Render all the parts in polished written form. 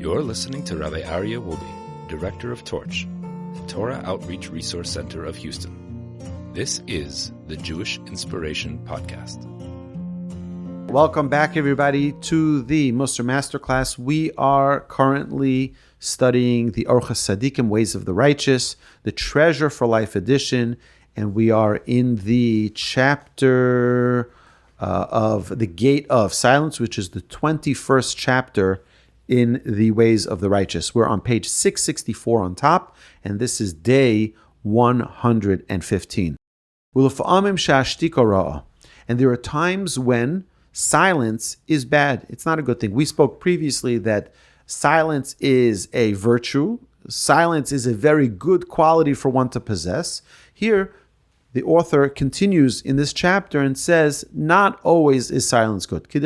You're listening to Rabbi Aryeh Wolbe, Director of Torch, the Torah Outreach Resource Center of Houston. This is the Jewish Inspiration Podcast. Welcome back, everybody, to the Mussar Masterclass. We are currently studying the Orchos Tzaddikim, Ways of the Righteous, the Treasure for Life edition, and we are in the chapter of the Gate of Silence, which is the 21st chapter in the Ways of the Righteous. We're on page 664 on top, and this is day 115. And there are times when silence is bad. It's not a good thing. We spoke previously that silence is a virtue. Silence is a very good quality for one to possess. Here, the author continues in this chapter and says, not always is silence good. He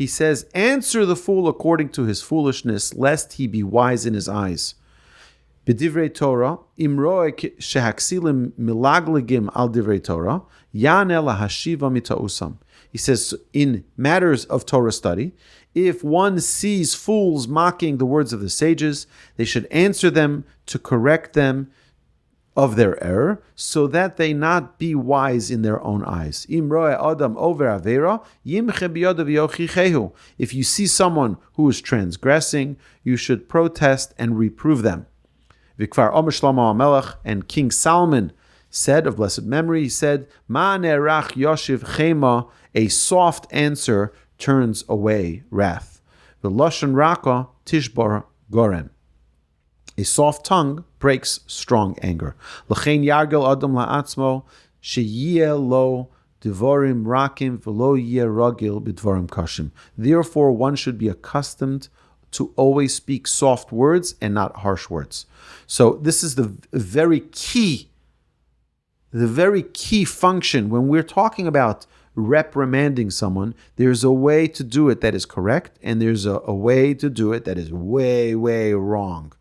says, answer the fool according to his foolishness, lest he be wise in his eyes. B'divrei Torah, imroek shehaksilim milagligim al divrei Torah, yaneh lahashiva mita'usam. He says, in matters of Torah study, if one sees fools mocking the words of the sages, they should answer them to correct them of their error, so that they not be wise in their own eyes. If you see someone who is transgressing, you should protest and reprove them. And King Solomon said, of blessed memory, he said, a soft answer turns away wrath. A soft tongue breaks strong anger. Therefore, one should be accustomed to always speak soft words and not harsh words. So this is the very key function when we're talking about reprimanding someone. There's a way to do it that is correct, and there's a way to do it that is way, way wrong,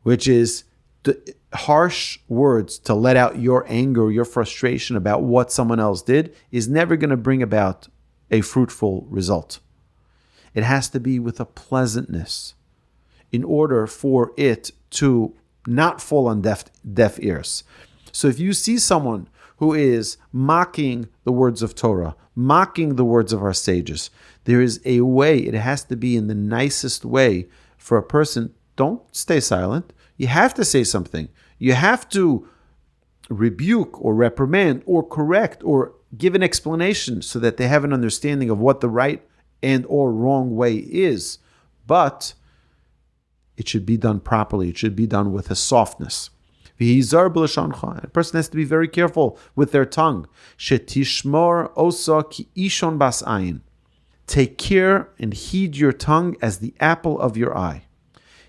which is the harsh words to let out your anger, your frustration about what someone else did is never going to bring about a fruitful result. It has to be with a pleasantness in order for it to not fall on deaf ears. So if you see someone who is mocking the words of Torah, mocking the words of our sages, there is a way, it has to be in the nicest way for a person. Don't stay silent. You have to say something. You have to rebuke or reprimand or correct or give an explanation so that they have an understanding of what the right and or wrong way is. But it should be done properly. It should be done with a softness. A person has to be very careful with their tongue. Take care and heed your tongue as the apple of your eye.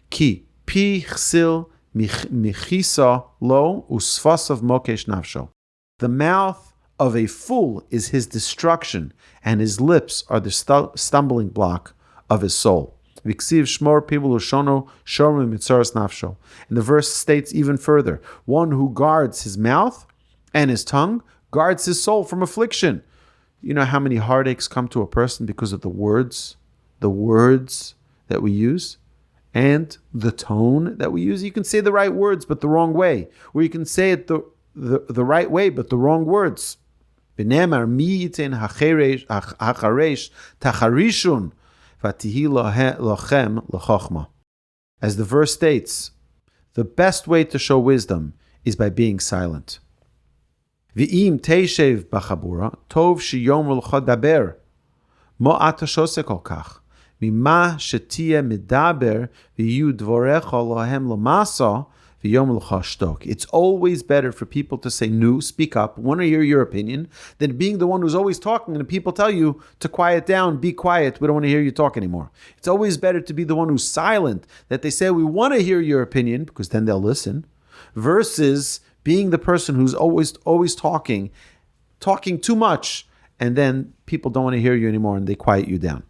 Ki pi chsil michisa lo usfasav mokesh nafsho. The mouth of a fool is his destruction, and his lips are the stumbling block of his soul. Viksiv shmor pivu lushono shomrim mitzaras nafsho. And the verse states even further, one who guards his mouth and his tongue guards his soul from affliction. You know how many heartaches come to a person because of the words that we use? And the tone that we use. You can say the right words, but the wrong way. Or you can say it the right way, but the wrong words. As the verse states, the best way to show wisdom is by being silent. V'im teishev b'chabura, tov sheyomer l'cha daber, mo ata shose kol kach. Mima shetia medaber v'yu dvorecha lohem l'masa v'yom l'cha shtok. It's always better for people to say, no, speak up, want to hear your opinion, than being the one who's always talking and people tell you to quiet down, be quiet, we don't want to hear you talk anymore. It's always better to be the one who's silent, that they say, we want to hear your opinion, because then they'll listen, versus being the person who's always talking too much, and then people don't want to hear you anymore and they quiet you down.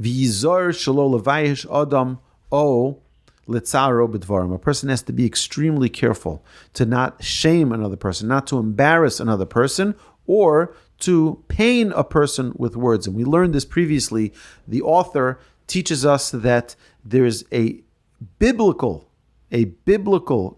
V'yizor shelo levayish adam o letzaro b'dvarim. A person has to be extremely careful to not shame another person, not to embarrass another person, or to pain a person with words. And we learned this previously. The author teaches us that there's a biblical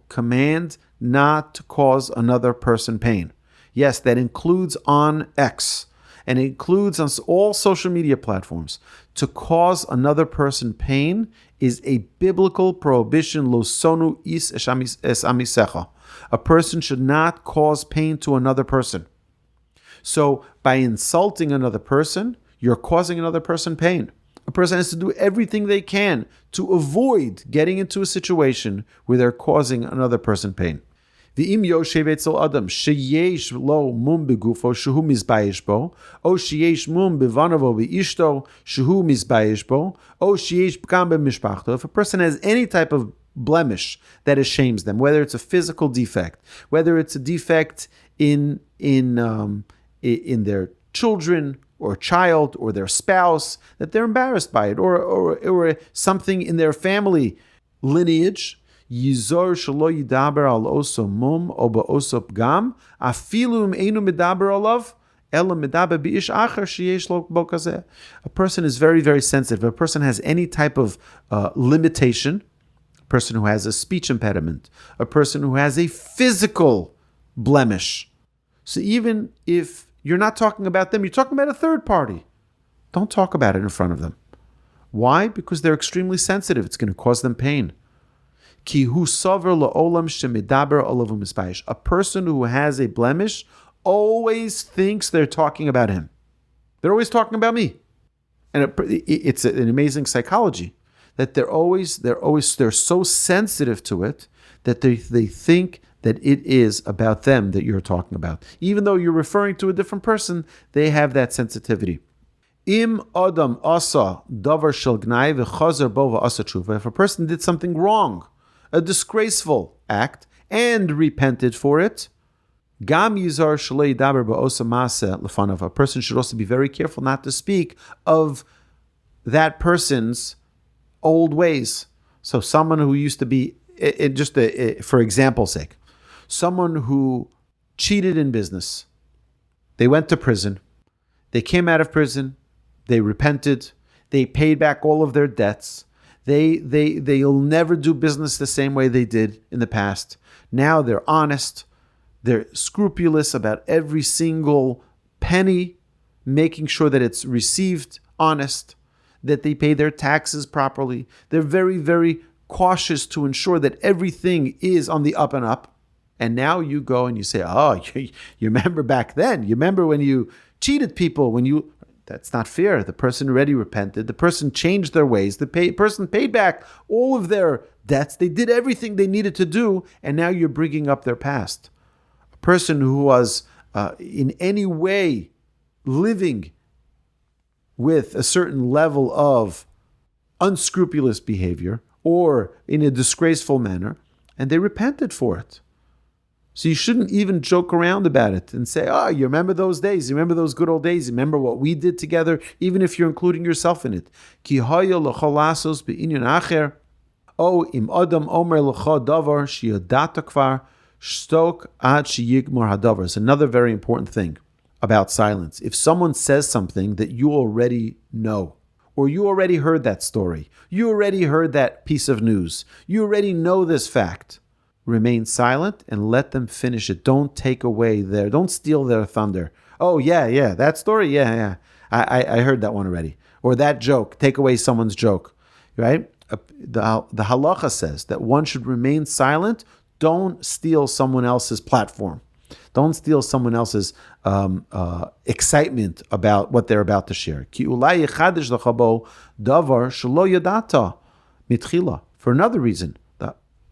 command not to cause another person pain. Yes, that includes on X, and it includes on all social media platforms. To cause another person pain is a biblical prohibition. Lo sonu is es amisecha. A person should not cause pain to another person. So by insulting another person, you're causing another person pain. A person has to do everything they can to avoid getting into a situation where they're causing another person pain. V'im yoshev etzel adam sheyesh lo mum begufo shehu mizbayesh bo, o sheyesh mum bevanavo beishto shehu mizbayesh bo, o sheyesh pgam b'mishpachto. If a person has any type of blemish that shames them, whether it's a physical defect, whether it's a defect in their children or child or their spouse, that they're embarrassed by it, or something in their family lineage, Yizor shelo yidaber al oso mum o ba'oso pgam, afilu im einu medaber alav, ela medaber bi'ish acher sheyesh lo bo kazeh. A person is very, very sensitive. If a person has any type of limitation, a person who has a speech impediment, a person who has a physical blemish. So even if you're not talking about them, you're talking about a third party, don't talk about it in front of them. Why? Because they're extremely sensitive. It's going to cause them pain. A person who has a blemish always thinks they're talking about him. They're always talking about me. And it's an amazing psychology that they're so sensitive to it that they think that it is about them that you're talking about. Even though you're referring to a different person, they have that sensitivity. Im adam asa davar shel gnai v'chazer bo v'asa tshuva. If a person did something wrong, a disgraceful act, and repented for it, gam yizar shalei daber ba'osa maaseh lefanav. A person should also be very careful not to speak of that person's old ways. So someone who used to be, for example's sake, someone who cheated in business, they went to prison, they came out of prison, they repented, they paid back all of their debts, they'll never do business the same way they did in the past. Now they're honest, they're scrupulous about every single penny, making sure that it's received honest, that they pay their taxes properly. They're very, very cautious to ensure that everything is on the up and up. And now you go and you say, oh, you remember back then, you remember when you cheated people, that's not fair. The person already repented. The person changed their ways. The person paid back all of their debts. They did everything they needed to do, and now you're bringing up their past. A person who was in any way living with a certain level of unscrupulous behavior or in a disgraceful manner, and they repented for it. So you shouldn't even joke around about it and say, oh, you remember those days, you remember those good old days, you remember what we did together, even if you're including yourself in it. Ki haya l'chol asos be'inyan acher, o im adam omer l'chol davar sheyadata kvar shtok ad sheyigmor hadavar. It's another very important thing about silence. If someone says something that you already know, or you already heard that story, you already heard that piece of news, you already know this fact, remain silent and let them finish it. Don't take away don't steal their thunder. Oh, yeah, that story, yeah. I heard that one already. Or that joke, take away someone's joke, right? The halacha says that one should remain silent. Don't steal someone else's platform. Don't steal someone else's excitement about what they're about to share. Ki ulai yichadish l'chabo davar shelo yadata mitchila. For another reason.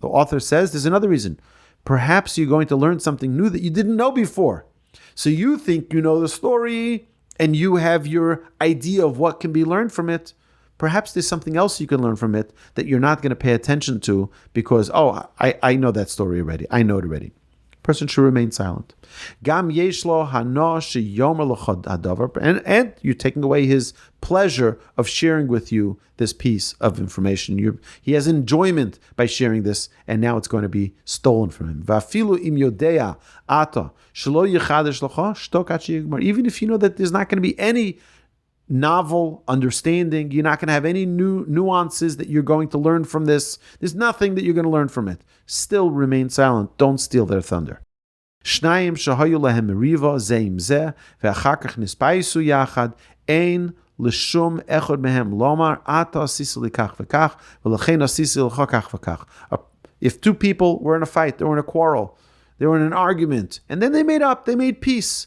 The author says there's another reason. Perhaps you're going to learn something new that you didn't know before. So you think you know the story and you have your idea of what can be learned from it. Perhaps there's something else you can learn from it that you're not going to pay attention to because, I know that story already. I know it already. A person should remain silent. Gam yeshlo hano sheyomer lecha hadavar, and you're taking away his pleasure of sharing with you this piece of information. He has enjoyment by sharing this, and now it's going to be stolen from him. Vafilu im yodea ata shelo yichadesh lecha shtok ad sheyigmar. Even if you know that there's not going to be any novel understanding, you're not going to have any new nuances that you're going to learn from this. There's nothing that you're going to learn from it. Still remain silent. Don't steal their thunder. Shnayim shahayu lehem meriva zeim zeh ve'achar kach nispaisu yachad ein l'shum echad mehem lomar ata asisi likach v'kach v'lechein asisi l'cha kach v'kach. If two people were in a fight, they were in a quarrel, they were in an argument, and then they made peace,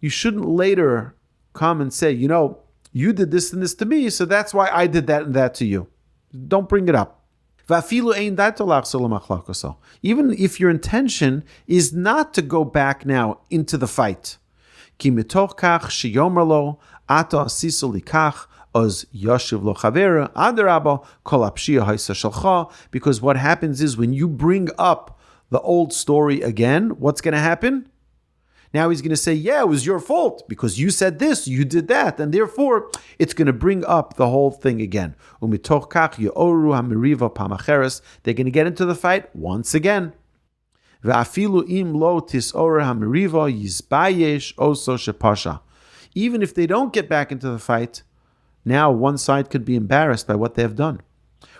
you shouldn't later come and say, you did this and this to me, so that's why I did that and that to you. Don't bring it up. Even if your intention is not to go back now into the fight. Because what happens is when you bring up the old story again, what's going to happen? Now he's going to say, yeah, it was your fault because you said this, you did that, and therefore it's going to bring up the whole thing again. They're going to get into the fight once again. Even if they don't get back into the fight, now one side could be embarrassed by what they have done.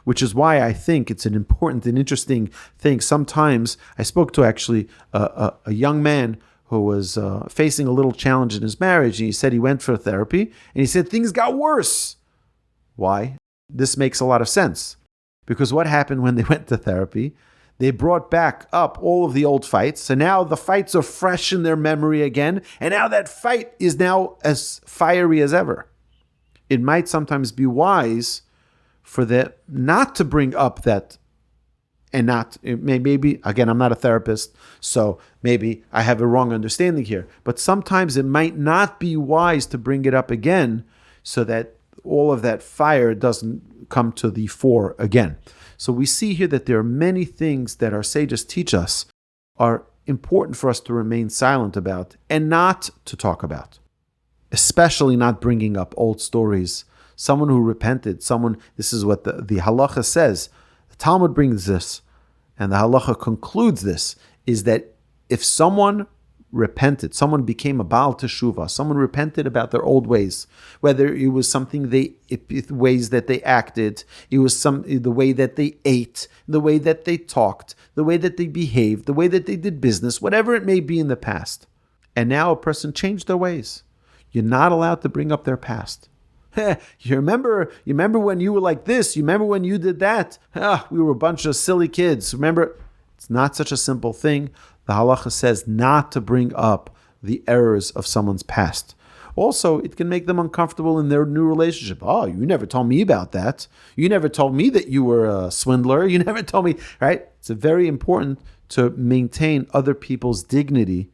Which is why I think it's an important and interesting thing. Sometimes I spoke to actually a young man who was facing a little challenge in his marriage, and he said he went for therapy, and he said things got worse. Why? This makes a lot of sense. Because what happened when they went to therapy? They brought back up all of the old fights, so now the fights are fresh in their memory again, and now that fight is now as fiery as ever. It might sometimes be wise for them not to bring up that, and maybe, again, I'm not a therapist, so maybe I have a wrong understanding here. But sometimes it might not be wise to bring it up again so that all of that fire doesn't come to the fore again. So we see here that there are many things that our sages teach us are important for us to remain silent about and not to talk about. Especially not bringing up old stories. Someone who repented, this is what the halacha says. The Talmud brings this, and the halacha concludes this, is that if someone repented, someone became a Baal Teshuvah, someone repented about their old ways, whether it was ways that they acted, it was the way that they ate, the way that they talked, the way that they behaved, the way that they did business, whatever it may be in the past. And now a person changed their ways. You're not allowed to bring up their past. You remember when you were like this? You remember when you did that? We were a bunch of silly kids. Remember? It's not such a simple thing. The halacha says not to bring up the errors of someone's past. Also, it can make them uncomfortable in their new relationship. Oh, you never told me about that. You never told me that you were a swindler. You never told me, right? It's very important to maintain other people's dignity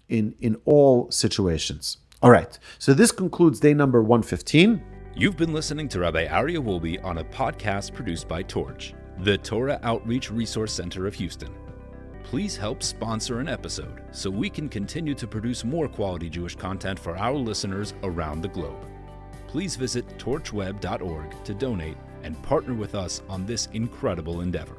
in all situations. All right, so this concludes day number 115. You've been listening to Rabbi Aryeh Wolbe on a podcast produced by Torch, the Torah Outreach Resource Center of Houston. Please help sponsor an episode so we can continue to produce more quality Jewish content for our listeners around the globe. Please visit torchweb.org to donate and partner with us on this incredible endeavor.